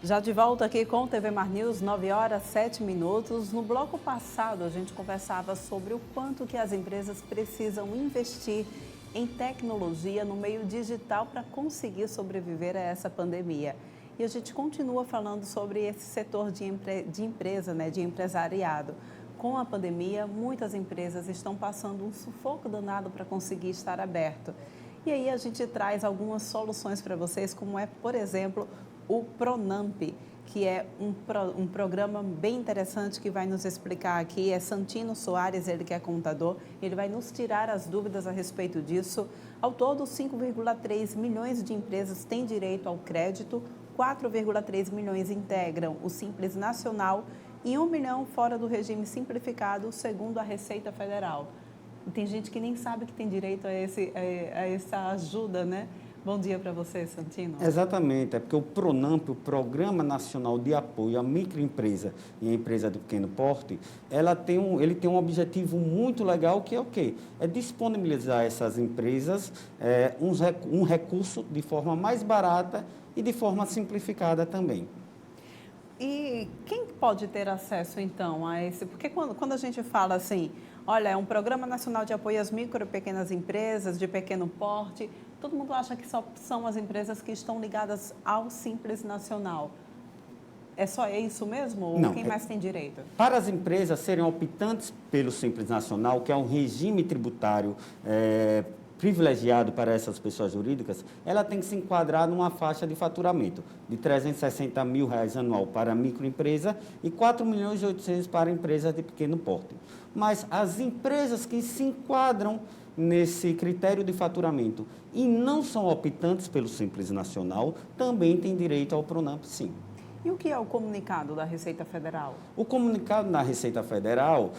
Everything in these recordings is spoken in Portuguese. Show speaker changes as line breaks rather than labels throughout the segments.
Já de volta aqui com o TV Mar News, 9 horas 7 minutos. No bloco passado, a gente conversava sobre o quanto que as empresas precisam investir em tecnologia no meio digital para conseguir sobreviver a essa pandemia. E a gente continua falando sobre esse setor de empresa, de empresariado. Com a pandemia, muitas empresas estão passando um sufoco danado para conseguir estar aberto. E aí a gente traz algumas soluções para vocês, como é, por exemplo, o Pronamp, que é um programa bem interessante que vai nos explicar aqui. É Santino Soares, ele que é contador, ele vai nos tirar as dúvidas a respeito disso. Ao todo, 5,3 milhões de empresas têm direito ao crédito, 4,3 milhões integram o Simples Nacional e 1 milhão fora do regime simplificado, segundo a Receita Federal. E tem gente que nem sabe que tem direito a essa ajuda, né? Bom dia para você, Santino.
Exatamente, é porque o Pronamp, o Programa Nacional de Apoio à Microempresa e à Empresa de Pequeno Porte, ele tem um objetivo muito legal, que é o quê? É disponibilizar a essas empresas um recurso de forma mais barata e de forma simplificada também.
E quem pode ter acesso, então, a esse? Porque quando a gente fala assim, olha, é um Programa Nacional de Apoio às Micro e Pequenas Empresas de pequeno porte, todo mundo acha que só são as empresas que estão ligadas ao Simples Nacional. É isso mesmo? Ou
Não,
quem mais tem direito?
Para as empresas serem optantes pelo Simples Nacional, que é um regime tributário privilegiado para essas pessoas jurídicas, ela tem que se enquadrar numa faixa de faturamento de R$ 360 mil anual para a microempresa e R$ 4.800.000 para empresas de pequeno porte. Mas as empresas que se enquadram nesse critério de faturamento e não são optantes pelo Simples Nacional, também têm direito ao Pronamp, sim.
E o que é o comunicado da Receita Federal?
O comunicado da Receita Federal,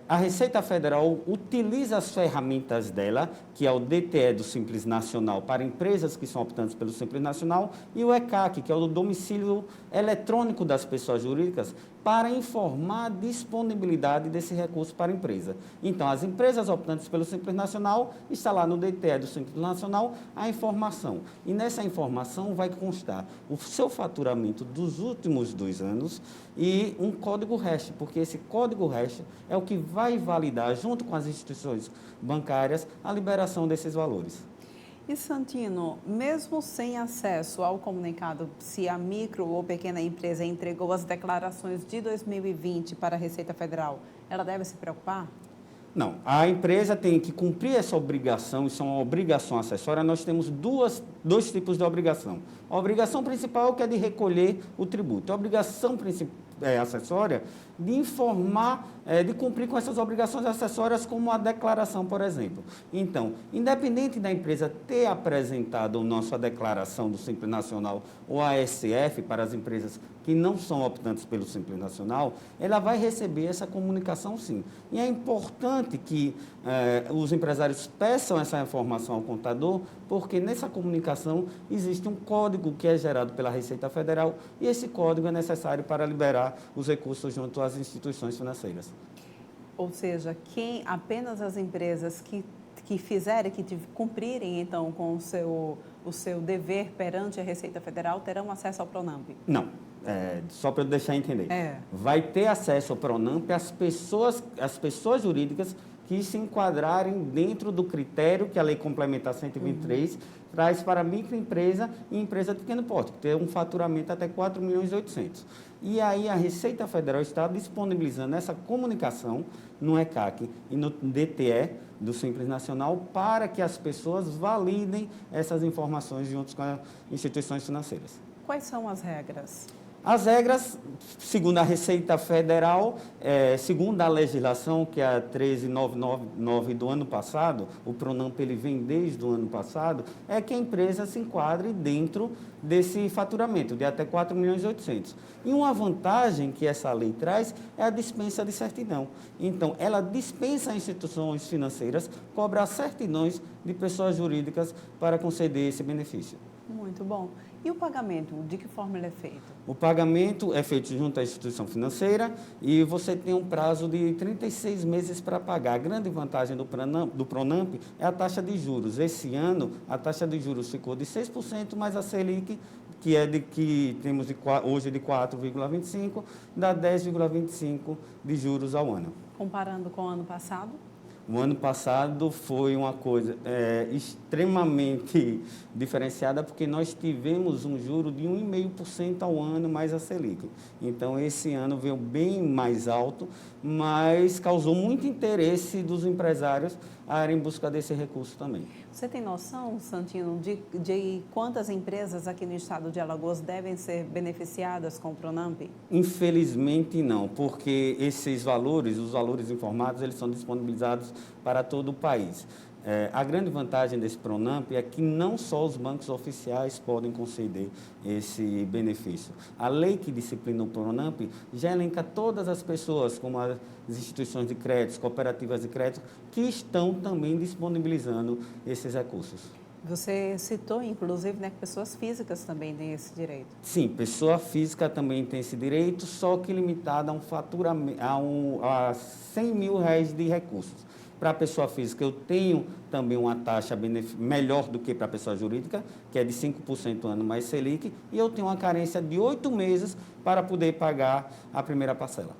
a Receita Federal utiliza as ferramentas dela, que é o DTE do Simples Nacional, para empresas que são optantes pelo Simples Nacional, e o ECAC, que é o domicílio eletrônico das pessoas jurídicas, para informar a disponibilidade desse recurso para a empresa. Então, as empresas optantes pelo Simples Nacional, está lá no DTE do Simples Nacional a informação. E nessa informação vai constar o seu faturamento dos últimos 2 anos e um código REST, porque esse código REST é o que vai validar, junto com as instituições bancárias, a liberação desses valores.
E, Santino, mesmo sem acesso ao comunicado, se a micro ou pequena empresa entregou as declarações de 2020 para a Receita Federal, ela deve se preocupar?
Não, a empresa tem que cumprir essa obrigação, isso é uma obrigação acessória. Nós temos dois tipos de obrigação. A obrigação principal, que é de recolher o tributo. A obrigação acessória de informar, de cumprir com essas obrigações acessórias, como a declaração, por exemplo. Então, independente da empresa ter apresentado ou não sua declaração do Simples Nacional ou a SF para as empresas que não são optantes pelo Simples Nacional, ela vai receber essa comunicação, sim. E é importante que os empresários peçam essa informação ao contador, porque nessa comunicação existe um código que é gerado pela Receita Federal e esse código é necessário para liberar os recursos junto às instituições financeiras.
Ou seja, apenas as empresas que fizerem, que cumprirem, então, com o seu dever perante a Receita Federal, terão acesso ao Pronamp?
Não. Só para eu deixar entender. Vai ter acesso ao Pronamp as pessoas jurídicas que se enquadrarem dentro do critério que a Lei Complementar 123 traz para a microempresa e empresa de pequeno porte, que tem um faturamento até 4.800.000. E aí a Receita Federal está disponibilizando essa comunicação no ECAC e no DTE do Simples Nacional para que as pessoas validem essas informações junto com as instituições financeiras.
Quais são as regras?
As regras, segundo a Receita Federal, segundo a legislação, que é a 13999 do ano passado, o Pronamp ele vem desde o ano passado, é que a empresa se enquadre dentro desse faturamento de até 4.800.000. E uma vantagem que essa lei traz é a dispensa de certidão. Então, ela dispensa a instituições financeiras cobrar certidões de pessoas jurídicas para conceder esse benefício.
Muito bom. E o pagamento, de que forma ele é feito?
O pagamento é feito junto à instituição financeira e você tem um prazo de 36 meses para pagar. A grande vantagem do Pronamp é a taxa de juros. Esse ano, a taxa de juros ficou de 6%, mas a Selic que temos hoje de 4,25, dá 10,25 de juros ao ano.
Comparando com o ano passado?
O ano passado foi uma coisa extremamente diferenciada, porque nós tivemos um juro de 1,5% ao ano mais a Selic. Então, esse ano veio bem mais alto, mas causou muito interesse dos empresários a ir em busca desse recurso também.
Você tem noção, Santino, de quantas empresas aqui no estado de Alagoas devem ser beneficiadas com o Pronampe?
Infelizmente não, porque esses valores, os valores informados, eles são disponibilizados para todo o país. A grande vantagem desse Pronamp é que não só os bancos oficiais podem conceder esse benefício. A lei que disciplina o Pronamp já elenca todas as pessoas, como as instituições de crédito, cooperativas de crédito, que estão também disponibilizando esses recursos.
Você citou, inclusive, né, que pessoas físicas também têm esse direito.
Sim, pessoa física também tem esse direito, só que limitada a um faturamento, a R$100 mil de recursos. Para a pessoa física, eu tenho também uma taxa melhor do que para a pessoa jurídica, que é de 5% ano mais Selic, e eu tenho uma carência de 8 meses para poder pagar a primeira parcela.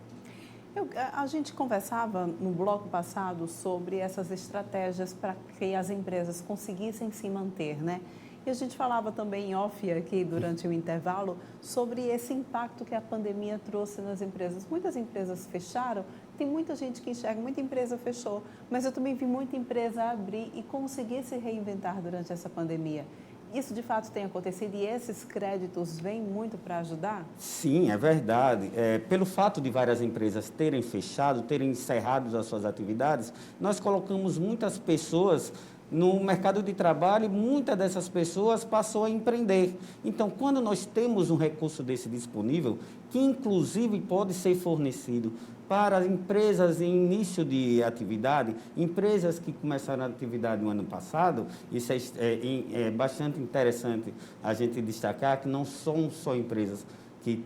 A gente conversava no bloco passado sobre essas estratégias para que as empresas conseguissem se manter, né? E a gente falava também em off aqui durante o intervalo sobre esse impacto que a pandemia trouxe nas empresas. Muitas empresas fecharam, tem muita gente que enxerga, muita empresa fechou, mas eu também vi muita empresa abrir e conseguir se reinventar durante essa pandemia. Isso de fato tem acontecido e esses créditos vêm muito para ajudar?
Sim, é verdade. Pelo fato de várias empresas terem fechado, terem encerrado as suas atividades, nós colocamos muitas pessoas no mercado de trabalho e muitas dessas pessoas passou a empreender. Então, quando nós temos um recurso desse disponível, que inclusive pode ser fornecido para empresas em início de atividade, empresas que começaram a atividade no ano passado, isso é bastante interessante a gente destacar que não são só empresas que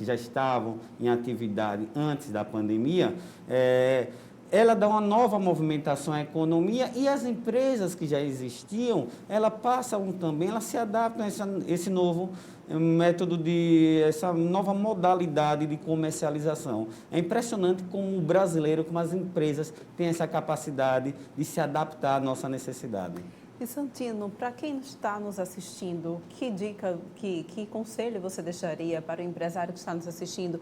já estavam em atividade antes da pandemia, ela dá uma nova movimentação à economia e as empresas que já existiam, elas se adaptam a esse novo método essa nova modalidade de comercialização. É impressionante como o brasileiro, como as empresas têm essa capacidade de se adaptar à nossa necessidade.
E Santino, para quem está nos assistindo, que dica, que conselho você deixaria para o empresário que está nos assistindo?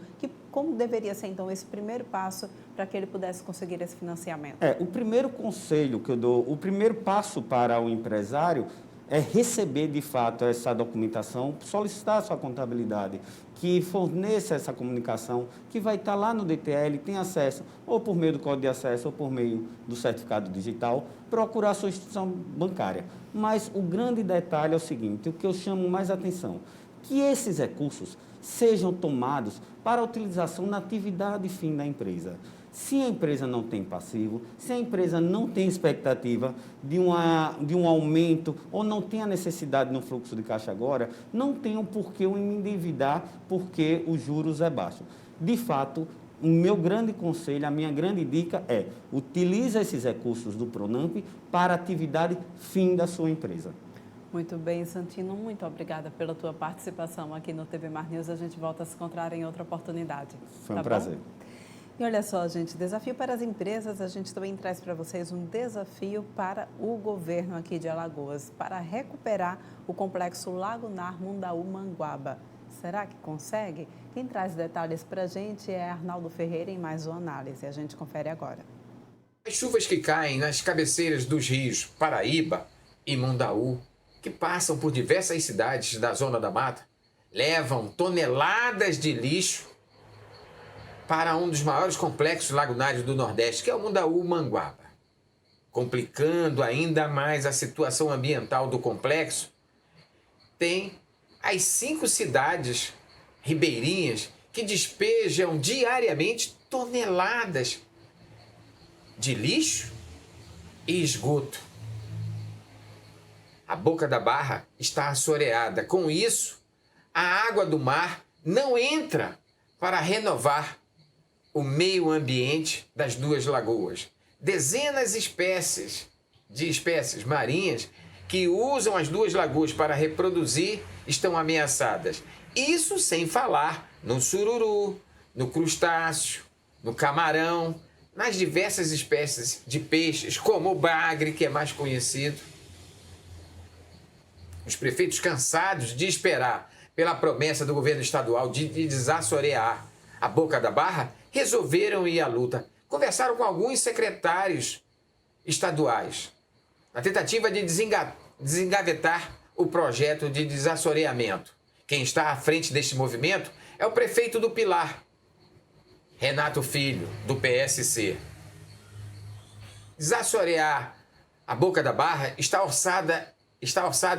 Como deveria ser, então, esse primeiro passo para que ele pudesse conseguir esse financiamento?
O primeiro conselho que eu dou, o primeiro passo para o empresário é receber, de fato, essa documentação, solicitar a sua contabilidade, que forneça essa comunicação, que vai estar lá no DTL, tem acesso, ou por meio do código de acesso, ou por meio do certificado digital, procurar a sua instituição bancária. Mas o grande detalhe é o seguinte, o que eu chamo mais atenção, que esses recursos sejam tomados para a utilização na atividade fim da empresa. Se a empresa não tem passivo, se a empresa não tem expectativa de um aumento ou não tem a necessidade no fluxo de caixa agora, não tem por que eu me endividar porque os juros é baixo. De fato, o meu grande conselho, a minha grande dica é utilize esses recursos do Pronamp para a atividade fim da sua empresa.
Muito bem, Santino, muito obrigada pela tua participação aqui no TV Mar News. A gente volta a se encontrar em outra oportunidade.
Foi um prazer.
E olha só, gente, desafio para as empresas, a gente também traz para vocês um desafio para o governo aqui de Alagoas, para recuperar o complexo Lagunar Mundaú Manguaba. Será que consegue? Quem traz detalhes para a gente é Arnaldo Ferreira em mais uma análise. A gente confere agora.
As chuvas que caem nas cabeceiras dos rios Paraíba e Mundaú, que passam por diversas cidades da Zona da Mata, levam toneladas de lixo para um dos maiores complexos lagunares do Nordeste, que é o Mundaú Manguaba. Complicando ainda mais a situação ambiental do complexo, tem as 5 cidades ribeirinhas que despejam diariamente toneladas de lixo e esgoto. A boca da barra está assoreada. Com isso, a água do mar não entra para renovar o meio ambiente das 2 lagoas. Dezenas de espécies marinhas que usam as duas lagoas para reproduzir estão ameaçadas. Isso sem falar no sururu, no crustáceo, no camarão, nas diversas espécies de peixes, como o bagre, que é mais conhecido. Os prefeitos, cansados de esperar pela promessa do governo estadual de desassorear a Boca da Barra, resolveram ir à luta. Conversaram com alguns secretários estaduais, na tentativa de desengavetar o projeto de desassoreamento. Quem está à frente deste movimento é o prefeito do Pilar, Renato Filho, do PSC. Desassorear a Boca da Barra está orçada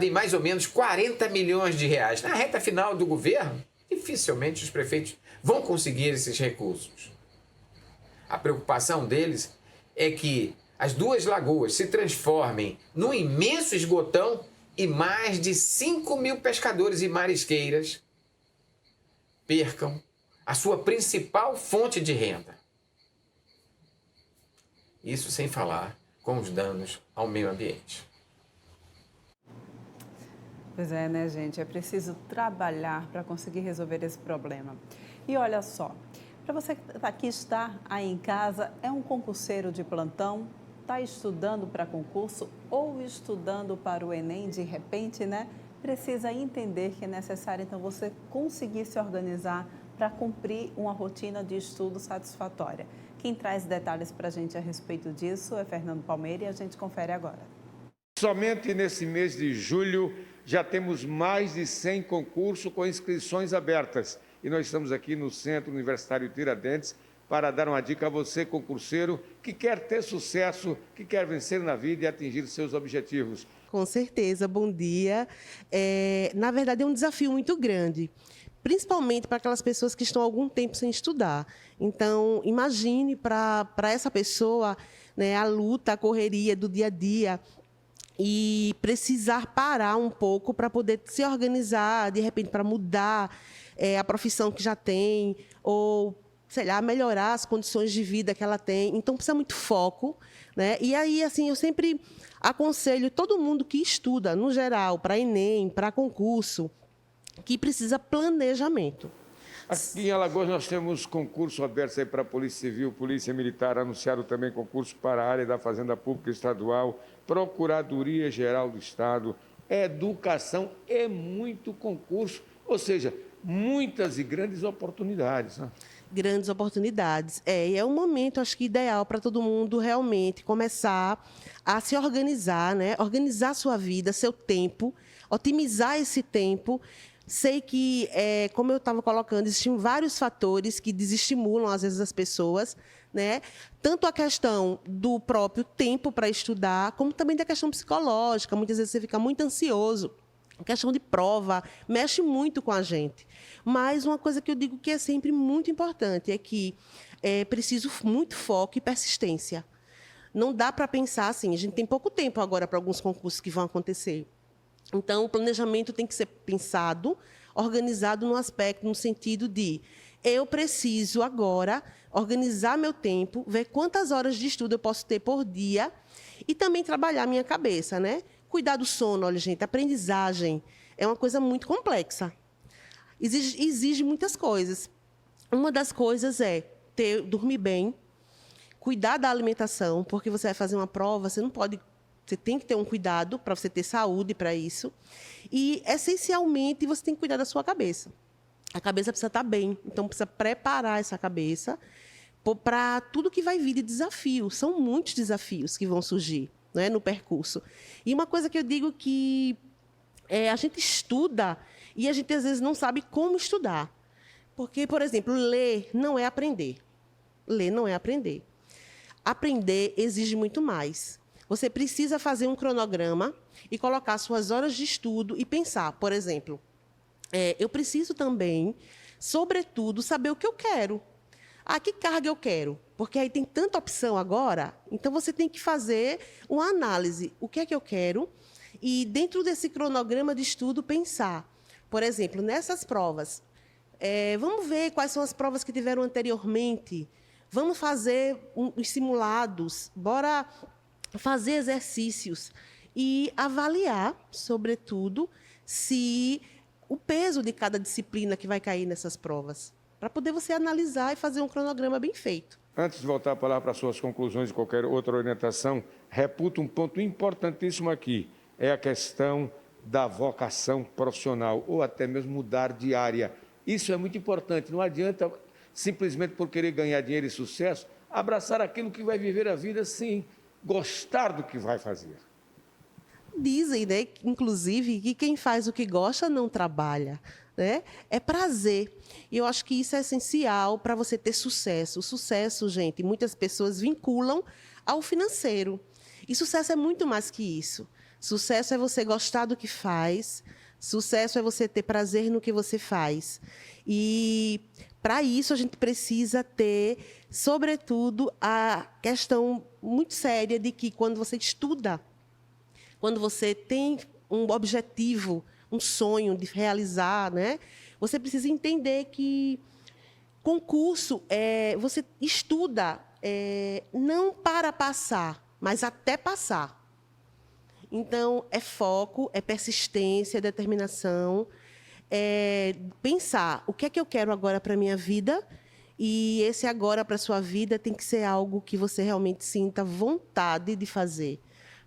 em mais ou menos 40 milhões de reais. Na reta final do governo, dificilmente os prefeitos vão conseguir esses recursos. A preocupação deles é que as duas lagoas se transformem num imenso esgotão e mais de 5 mil pescadores e marisqueiras percam a sua principal fonte de renda. Isso sem falar com os danos ao meio ambiente.
Pois é, né, gente? É preciso trabalhar para conseguir resolver esse problema. E olha só, para você que está aí em casa, é um concurseiro de plantão, está estudando para concurso ou estudando para o Enem de repente, né? Precisa entender que é necessário, então, você conseguir se organizar para cumprir uma rotina de estudo satisfatória. Quem traz detalhes para a gente a respeito disso é Fernando Palmeira e a gente confere agora.
Somente nesse mês de julho já temos mais de 100 concursos com inscrições abertas. E nós estamos aqui no Centro Universitário Tiradentes para dar uma dica a você, concurseiro, que quer ter sucesso, que quer vencer na vida e atingir seus objetivos.
Com certeza, bom dia. Na verdade, é um desafio muito grande, principalmente para aquelas pessoas que estão há algum tempo sem estudar. Então, imagine para essa pessoa, né, a luta, a correria do dia a dia, e precisar parar um pouco para poder se organizar, de repente, para mudar a profissão que já tem, ou, sei lá, melhorar as condições de vida que ela tem. Então, precisa muito foco, né? E aí, assim, eu sempre aconselho todo mundo que estuda, no geral, para Enem, para concurso, que precisa planejamento.
Aqui em Alagoas nós temos concurso aberto aí para a Polícia Civil, Polícia Militar, anunciaram também concurso para a área da Fazenda Pública Estadual, Procuradoria Geral do Estado, educação, é muito concurso, ou seja, muitas e grandes oportunidades, né?
Grandes oportunidades. E é um momento, acho que, ideal para todo mundo realmente começar a se organizar, né? Organizar sua vida, seu tempo, otimizar esse tempo. Sei que, como eu estava colocando, existem vários fatores que desestimulam, às vezes, as pessoas, né? Tanto a questão do próprio tempo para estudar, como também da questão psicológica. Muitas vezes você fica muito ansioso. A questão de prova mexe muito com a gente. Mas uma coisa que eu digo que é sempre muito importante é que é preciso muito foco e persistência. Não dá para pensar assim, a gente tem pouco tempo agora para alguns concursos que vão acontecer. Então, o planejamento tem que ser pensado, organizado no sentido de eu preciso agora organizar meu tempo, ver quantas horas de estudo eu posso ter por dia e também trabalhar a minha cabeça, né? Cuidar do sono, olha, gente, aprendizagem é uma coisa muito complexa. Exige muitas coisas. Uma das coisas é dormir bem, cuidar da alimentação, porque você vai fazer uma prova, você tem que ter um cuidado para você ter saúde para isso. E, essencialmente, você tem que cuidar da sua cabeça. A cabeça precisa estar bem, então precisa preparar essa cabeça para tudo que vai vir de desafio. São muitos desafios que vão surgir, né, no percurso. E uma coisa que eu digo que a gente estuda e a gente, às vezes, não sabe como estudar. Porque, por exemplo, ler não é aprender. Ler não é aprender. Aprender exige muito mais. Você precisa fazer um cronograma e colocar suas horas de estudo e pensar, por exemplo, eu preciso também, sobretudo, saber o que eu quero. Que carga eu quero? Porque aí tem tanta opção agora, então você tem que fazer uma análise. O que é que eu quero? E, dentro desse cronograma de estudo, pensar. Por exemplo, nessas provas, vamos ver quais são as provas que tiveram anteriormente. Vamos fazer os simulados. Bora fazer exercícios. e avaliar, sobretudo, se o peso de cada disciplina que vai cair nessas provas, para poder você analisar e fazer um cronograma bem feito.
Antes de voltar a palavra para suas conclusões e qualquer outra orientação, reputo um ponto importantíssimo aqui, é a questão da vocação profissional, ou até mesmo mudar de área. Isso é muito importante, não adianta simplesmente por querer ganhar dinheiro e sucesso, abraçar aquilo que vai viver a vida sem gostar do que vai fazer.
Dizem, né, inclusive, que quem faz o que gosta não trabalha, né? É prazer. E eu acho que isso é essencial para você ter sucesso. O sucesso, gente, muitas pessoas vinculam ao financeiro. E sucesso é muito mais que isso. Sucesso é você gostar do que faz. Sucesso é você ter prazer no que você faz. E para isso a gente precisa ter, sobretudo, a questão muito séria de que quando você estuda, quando você tem um objetivo, um sonho de realizar, né, você precisa entender que concurso, você estuda não para passar, mas até passar. Então, é foco, é persistência, é determinação, é pensar o que é que eu quero agora para a minha vida, e esse agora para a sua vida tem que ser algo que você realmente sinta vontade de fazer.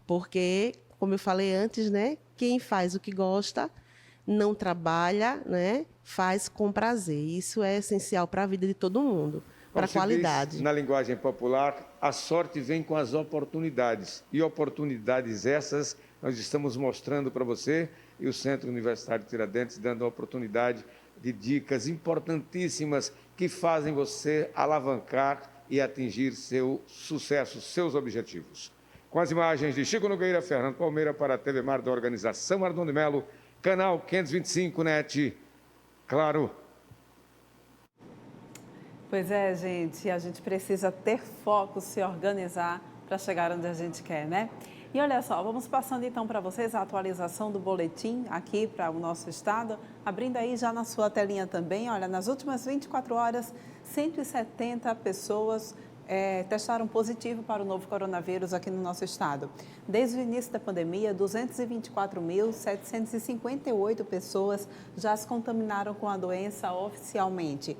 Porque, como eu falei antes, né, quem faz o que gosta não trabalha, né, faz com prazer. Isso é essencial para a vida de todo mundo, para a qualidade.
Diz, na linguagem popular, a sorte vem com as oportunidades. E oportunidades essas nós estamos mostrando para você, e o Centro Universitário Tiradentes dando a oportunidade de dicas importantíssimas que fazem você alavancar e atingir seu sucesso, seus objetivos. Com as imagens de Chico Nogueira, Fernando Palmeira para a TV Mar da Organização Ardon de Melo, canal 525 NET, claro.
Pois é, gente, a gente precisa ter foco, se organizar para chegar onde a gente quer, né? E olha só, vamos passando então para vocês a atualização do boletim aqui para o nosso estado, abrindo aí já na sua telinha também. Olha, nas últimas 24 horas, 170 pessoas testaram positivo para o novo coronavírus aqui no nosso estado. Desde o início da pandemia, 224.758 pessoas já se contaminaram com a doença oficialmente.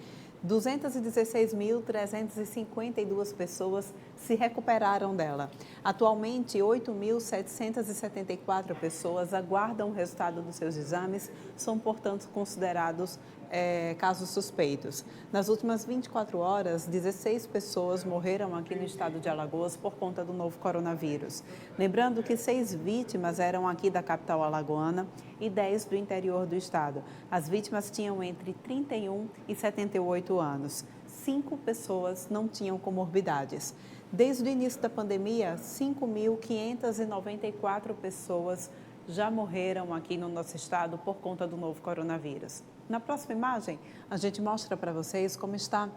216.352 pessoas se recuperaram dela. Atualmente, 8.774 pessoas aguardam o resultado dos seus exames, são, portanto, considerados casos suspeitos. Nas últimas 24 horas, 16 pessoas morreram aqui no estado de Alagoas por conta do novo coronavírus. Lembrando que 6 vítimas eram aqui da capital alagoana e 10 do interior do estado. As vítimas tinham entre 31 e 78 anos. 5 pessoas não tinham comorbidades. Desde o início da pandemia, 5.594 pessoas já morreram aqui no nosso estado por conta do novo coronavírus. Na próxima imagem, a gente mostra para vocês como está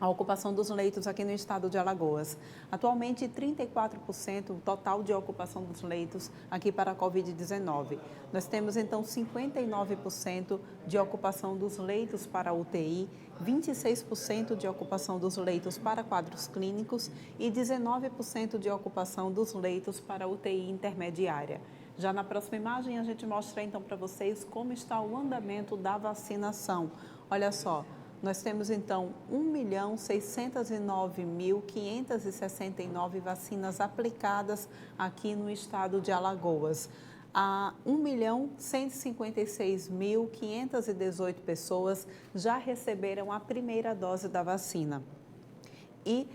a ocupação dos leitos aqui no estado de Alagoas. Atualmente, 34% o total de ocupação dos leitos aqui para a Covid-19. Nós temos, então, 59% de ocupação dos leitos para a UTI, 26% de ocupação dos leitos para quadros clínicos e 19% de ocupação dos leitos para a UTI intermediária. Já na próxima imagem, a gente mostra então para vocês como está o andamento da vacinação. Olha só, nós temos então 1.609.569 vacinas aplicadas aqui no estado de Alagoas. 1.156.518 pessoas já receberam a primeira dose da vacina. E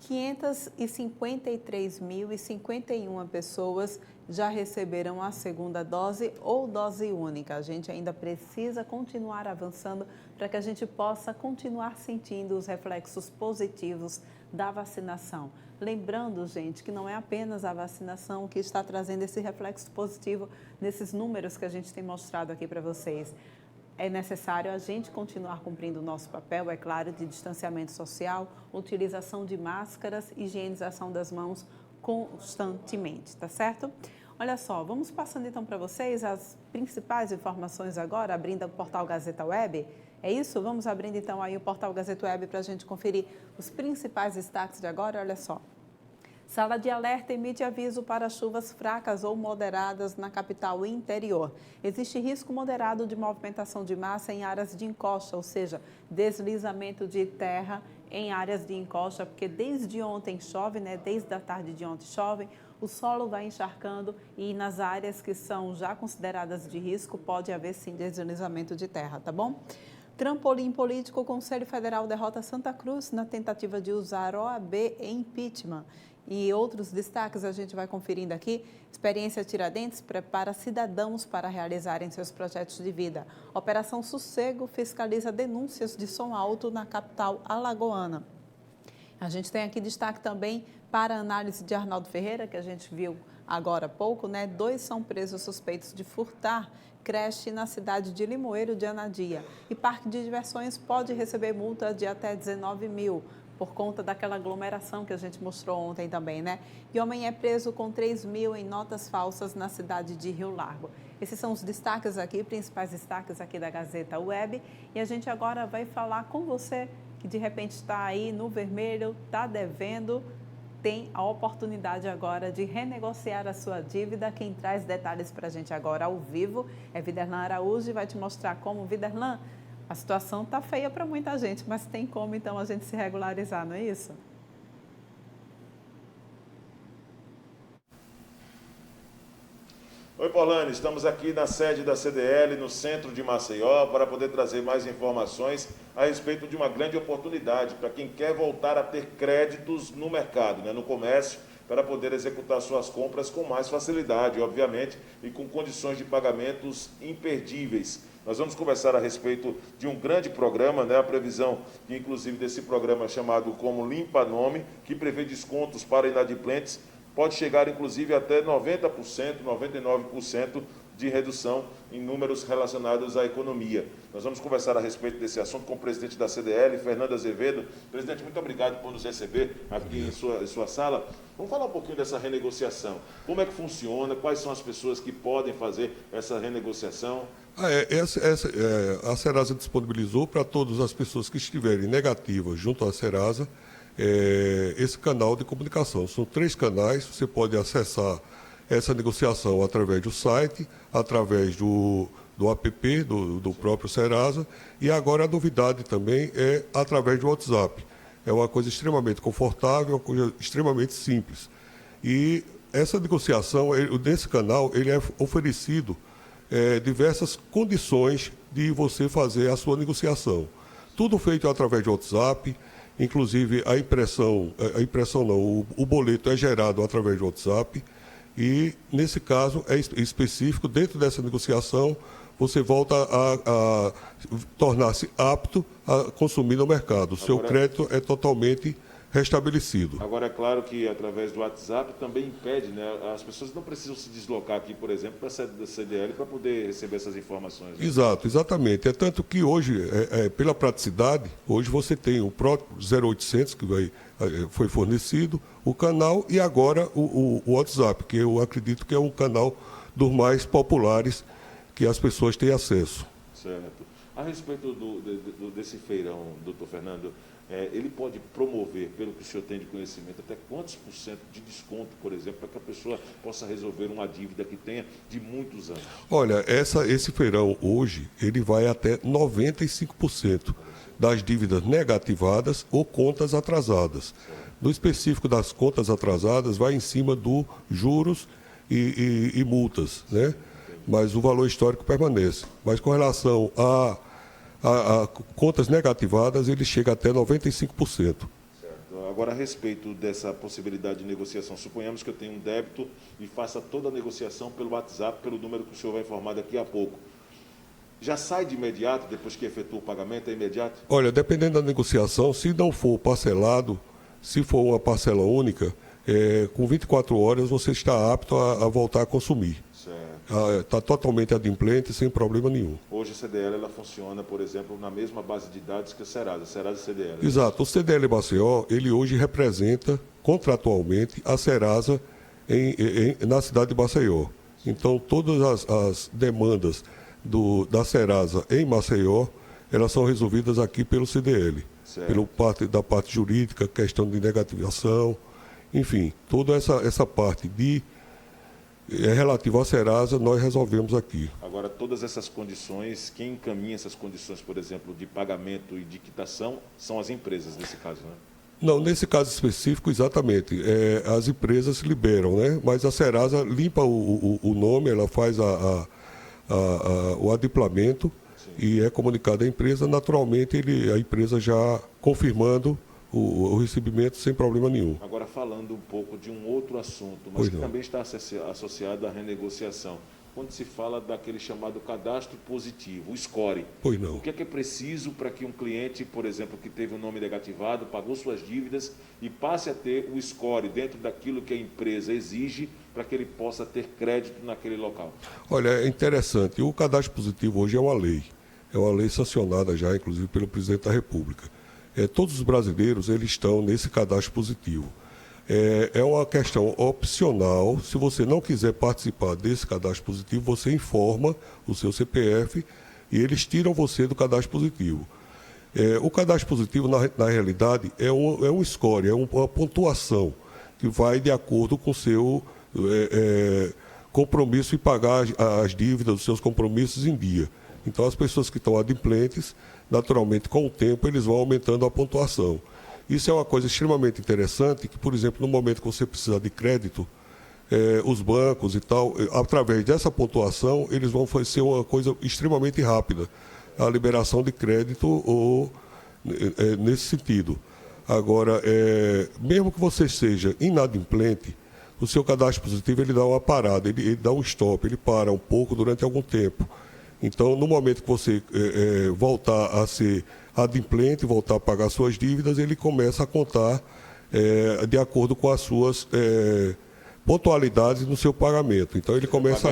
553.051 pessoas já receberam a segunda dose ou dose única. A gente ainda precisa continuar avançando para que a gente possa continuar sentindo os reflexos positivos da vacinação. Lembrando, gente, que não é apenas a vacinação que está trazendo esse reflexo positivo nesses números que a gente tem mostrado aqui para vocês. É necessário a gente continuar cumprindo o nosso papel, é claro, de distanciamento social, utilização de máscaras, higienização das mãos constantemente, tá certo? Olha só, vamos passando então para vocês as principais informações agora, abrindo o portal Gazeta Web. É isso? Vamos abrindo então aí o portal Gazeta Web para a gente conferir os principais destaques de agora, olha só. Sala de alerta emite aviso para chuvas fracas ou moderadas na capital e interior. Existe risco moderado de movimentação de massa em áreas de encosta, ou seja, deslizamento de terra em áreas de encosta, porque desde ontem chove, desde a tarde de ontem chove, o solo vai encharcando e nas áreas que são já consideradas de risco pode haver sim deslizamento de terra, tá bom? Trampolim político, o Conselho Federal derrota Santa Cruz na tentativa de usar OAB em impeachment. E outros destaques a gente vai conferindo aqui. Experiência Tiradentes prepara cidadãos para realizarem seus projetos de vida. Operação Sossego fiscaliza denúncias de som alto na capital alagoana. A gente tem aqui destaque também para a análise de Arnaldo Ferreira, que a gente viu agora há pouco, 2 são presos suspeitos de furtar creche na cidade de Limoeiro de Anadia. E parque de diversões pode receber multa de até 19 mil. Por conta daquela aglomeração que a gente mostrou ontem também, E homem é preso com 3 mil em notas falsas na cidade de Rio Largo. Esses são os destaques aqui, principais destaques aqui da Gazeta Web. E a gente agora vai falar com você que de repente está aí no vermelho, está devendo, tem a oportunidade agora de renegociar a sua dívida. Quem traz detalhes para a gente agora ao vivo é Viderlan Araújo e vai te mostrar como. Viderlan, a situação está feia para muita gente, mas tem como, então, a gente se regularizar, não é isso?
Oi, Paulane, estamos aqui na sede da CDL, no centro de Maceió, para poder trazer mais informações a respeito de uma grande oportunidade para quem quer voltar a ter créditos no mercado, no comércio, para poder executar suas compras com mais facilidade, obviamente, e com condições de pagamentos imperdíveis. Nós vamos conversar a respeito de um grande programa, a previsão, inclusive, desse programa chamado como Limpa Nome, que prevê descontos para inadimplentes, pode chegar, inclusive, até 90%, 99% de redução em números relacionados à economia. Nós vamos conversar a respeito desse assunto com o presidente da CDL, Fernando Azevedo. Presidente, muito obrigado por nos receber aqui em sua sala. Vamos falar um pouquinho dessa renegociação. Como é que funciona? Quais são as pessoas que podem fazer essa renegociação?
A Serasa disponibilizou para todas as pessoas que estiverem negativas junto à Serasa esse canal de comunicação. São 3 canais, você pode acessar essa negociação através do site, através do app do próprio Serasa, e agora a novidade também é através do WhatsApp. É uma coisa extremamente confortável, uma coisa extremamente simples. E essa negociação, nesse canal, ele é oferecido diversas condições de você fazer a sua negociação. Tudo feito através de WhatsApp, inclusive o boleto é gerado através do WhatsApp e, nesse caso, é específico, dentro dessa negociação, você volta a tornar-se apto a consumir no mercado. O seu crédito é totalmente restabelecido.
Agora, é claro que através do WhatsApp também impede, as pessoas não precisam se deslocar aqui, por exemplo, para a sede da CDL para poder receber essas informações.
Exato, exatamente. É tanto que hoje, pela praticidade, hoje você tem o próprio 0800 que foi fornecido, o canal e agora o WhatsApp, que eu acredito que é um canal dos mais populares que as pessoas têm acesso.
Certo. A respeito desse feirão, doutor Fernando, ele pode promover, pelo que o senhor tem de conhecimento, até quantos % de desconto, por exemplo, para que a pessoa possa resolver uma dívida que tenha de muitos anos?
Olha, esse feirão hoje, ele vai até 95% das dívidas negativadas ou contas atrasadas. No específico das contas atrasadas, vai em cima do juros e multas, Mas o valor histórico permanece. Mas com relação a contas negativadas, ele chega até 95%.
Certo. Agora, a respeito dessa possibilidade de negociação, suponhamos que eu tenho um débito e faça toda a negociação pelo WhatsApp, pelo número que o senhor vai informar daqui a pouco. Já sai de imediato, depois que efetua o pagamento, é imediato?
Olha, dependendo da negociação, se não for parcelado, se for uma parcela única, com 24 horas você está apto a voltar a consumir. Está totalmente adimplente, sem problema nenhum.
Hoje a CDL ela funciona, por exemplo, na mesma base de dados que a Serasa e CDL.
Exato. O CDL Maceió, ele hoje representa contratualmente a Serasa na cidade de Maceió. Então, todas as demandas da Serasa em Maceió, elas são resolvidas aqui pelo CDL. Da parte jurídica, questão de negativação enfim, toda essa parte relativa à Serasa, nós resolvemos aqui.
Agora, todas essas condições, quem encaminha essas condições, por exemplo, de pagamento e de quitação, são as empresas, nesse caso, né?
Não, nesse caso específico, exatamente. As empresas liberam, né? Mas a Serasa limpa o nome, ela faz o adiplamento. Sim. E é comunicado à empresa. Naturalmente, a empresa já confirmando o recebimento sem problema nenhum.
Agora, falando um pouco de um outro assunto, mas que também está associado à renegociação. Quando se fala daquele chamado cadastro positivo, o score.
Pois não.
O que é preciso para que um cliente, por exemplo, que teve o nome negativado, pagou suas dívidas e passe a ter o score dentro daquilo que a empresa exige para que ele possa ter crédito naquele local?
Olha, é interessante. O cadastro positivo hoje é uma lei. É uma lei sancionada já, inclusive, pelo presidente da República. Todos os brasileiros eles estão nesse cadastro positivo. É uma questão opcional. Se você não quiser participar desse cadastro positivo, você informa o seu CPF e eles tiram você do cadastro positivo. O cadastro positivo, na realidade, é um score, é uma pontuação que vai de acordo com o seu compromisso em pagar as dívidas, os seus compromissos em dia. Então, as pessoas que estão adimplentes, naturalmente, com o tempo, eles vão aumentando a pontuação. Isso é uma coisa extremamente interessante, que, por exemplo, no momento que você precisa de crédito, os bancos e tal, através dessa pontuação, eles vão fazer uma coisa extremamente rápida, a liberação de crédito nesse sentido. Agora, mesmo que você seja inadimplente, o seu cadastro positivo ele dá uma parada, ele dá um stop, ele para um pouco durante algum tempo. Então, no momento que você voltar a ser adimplente, voltar a pagar suas dívidas, ele começa a contar de acordo com as suas pontualidades no seu pagamento. Então, ele começa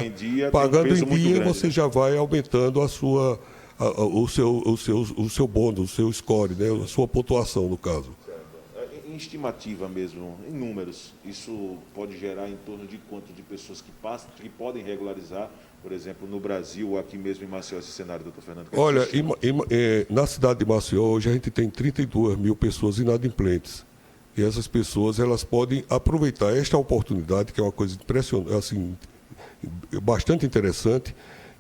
pagando em dia, você já vai aumentando o seu bônus, o seu score, né? A sua pontuação, no caso.
Em estimativa mesmo, em números, isso pode gerar em torno de quanto de pessoas que podem regularizar, por exemplo, no Brasil ou aqui mesmo em Maceió, esse cenário, doutor Fernando?
Olha, na cidade de Maceió, hoje a gente tem 32 mil pessoas inadimplentes. E essas pessoas elas podem aproveitar esta oportunidade, que é uma coisa impressionante, assim, bastante interessante,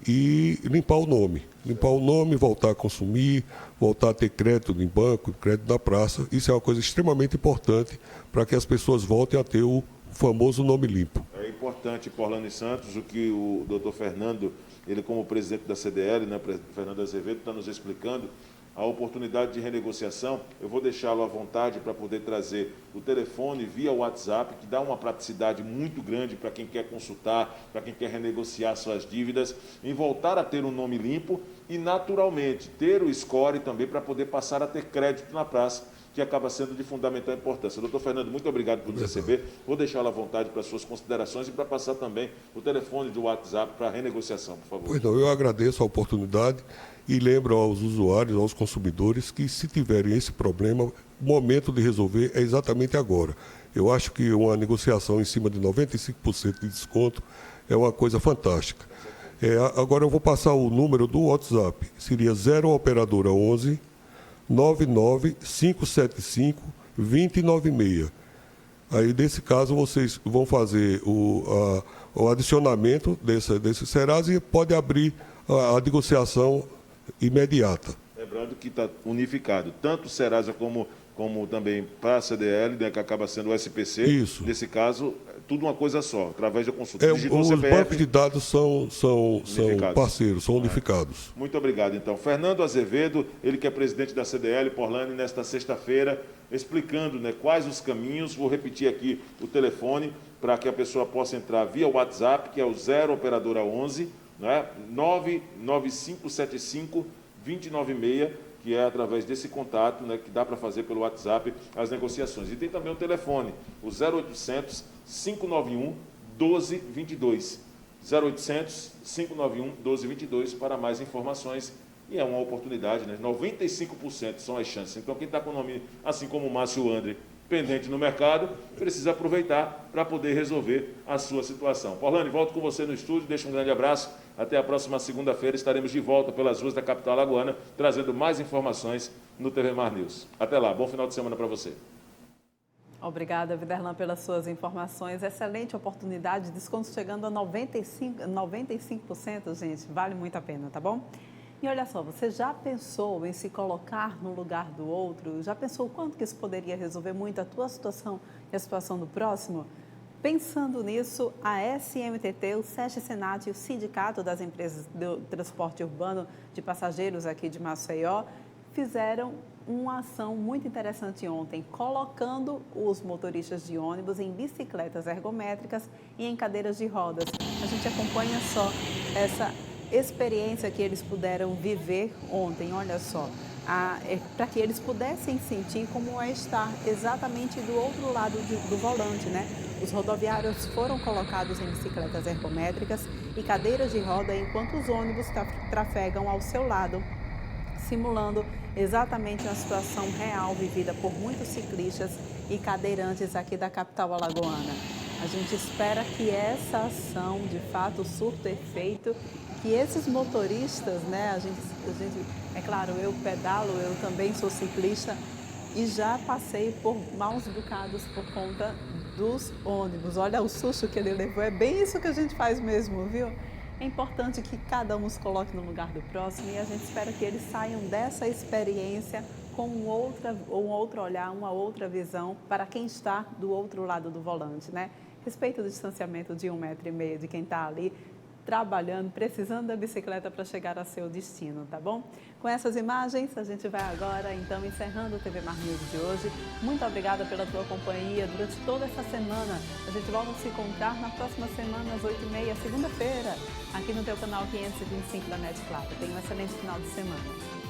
e limpar o nome. Limpar o nome, voltar a consumir, voltar a ter crédito em banco, crédito na praça. Isso é uma coisa extremamente importante para que as pessoas voltem a ter o famoso nome limpo.
É importante, por Orlando Santos, o que o doutor Fernando, ele como presidente da CDL, né, Fernando Azevedo, está nos explicando, a oportunidade de renegociação. Eu vou deixá-lo à vontade para poder trazer o telefone via WhatsApp, que dá uma praticidade muito grande para quem quer consultar, para quem quer renegociar suas dívidas, em voltar a ter um nome limpo e, naturalmente, ter o score também para poder passar a ter crédito na praça, que acaba sendo de fundamental importância. Doutor Fernando, muito obrigado por nos receber. Vou deixá-lo à vontade para suas considerações e para passar também o telefone do WhatsApp para renegociação, por favor.
Pois não, eu agradeço a oportunidade e lembro aos usuários, aos consumidores, que se tiverem esse problema, o momento de resolver é exatamente agora. Eu acho que uma negociação em cima de 95% de desconto é uma coisa fantástica. Agora eu vou passar o número do WhatsApp. Seria 0 operadora 11 99575 2096. Aí, nesse caso, vocês vão fazer o adicionamento desse Serasa e pode abrir a negociação imediata.
Lembrando que está unificado, tanto o Serasa como também para a CDL, né, que acaba sendo o SPC.
Isso.
Nesse caso, tudo uma coisa só, através da consulta.
Os bancos de dados são parceiros, são unificados.
Muito obrigado, então. Fernando Azevedo, ele que é presidente da CDL Porlane, nesta sexta-feira, explicando, né, quais os caminhos. Vou repetir aqui o telefone para que a pessoa possa entrar via WhatsApp, que é o 0 operadora 11, né, 99575 2096, que é através desse contato, né, que dá para fazer pelo WhatsApp as negociações. E tem também o telefone, o 0800 591 1222. 0800 591 1222 para mais informações. E é uma oportunidade, né? 95% são as chances. Então, quem está com o nome, assim como o Márcio André, pendente no mercado, precisa aproveitar para poder resolver a sua situação. Porlane, volto com você no estúdio, deixo um grande abraço. Até a próxima segunda-feira estaremos de volta pelas ruas da capital alagoana, trazendo mais informações no TV Mar News. Até lá, bom final de semana para você.
Obrigada, Viderlan, pelas suas informações. Excelente oportunidade, desconto chegando a 95%, gente, vale muito a pena, tá bom? E olha só, você já pensou em se colocar no lugar do outro? Já pensou o quanto que isso poderia resolver muito a tua situação e a situação do próximo? Pensando nisso, a SMTT, o SESC Senat e o Sindicato das Empresas do Transporte Urbano de Passageiros aqui de Maceió fizeram uma ação muito interessante ontem, colocando os motoristas de ônibus em bicicletas ergométricas e em cadeiras de rodas. A gente acompanha só essa experiência que eles puderam viver ontem, olha só, para que eles pudessem sentir como é estar exatamente do outro lado do volante, né? Os rodoviários foram colocados em bicicletas ergométricas e cadeiras de roda, enquanto os ônibus trafegam ao seu lado, simulando exatamente a situação real vivida por muitos ciclistas e cadeirantes aqui da capital alagoana. A gente espera que essa ação, de fato, surta efeito, que esses motoristas, né, a gente, é claro, eu pedalo, eu também sou ciclista e já passei por maus bocados por conta dos ônibus. Olha o susto que ele levou, é bem isso que a gente faz mesmo, viu? É importante que cada um se coloque no lugar do próximo e a gente espera que eles saiam dessa experiência com um outro olhar, uma outra visão para quem está do outro lado do volante, né? Respeito o distanciamento de 1,5 m de quem está ali trabalhando, precisando da bicicleta para chegar ao seu destino, tá bom? Com essas imagens, a gente vai agora, então, encerrando o TV Mar News de hoje. Muito obrigada pela tua companhia durante toda essa semana. A gente volta a se encontrar na próxima semana, às 8h30, segunda-feira, aqui no teu canal 525 da NET Claro. Tenha um excelente final de semana.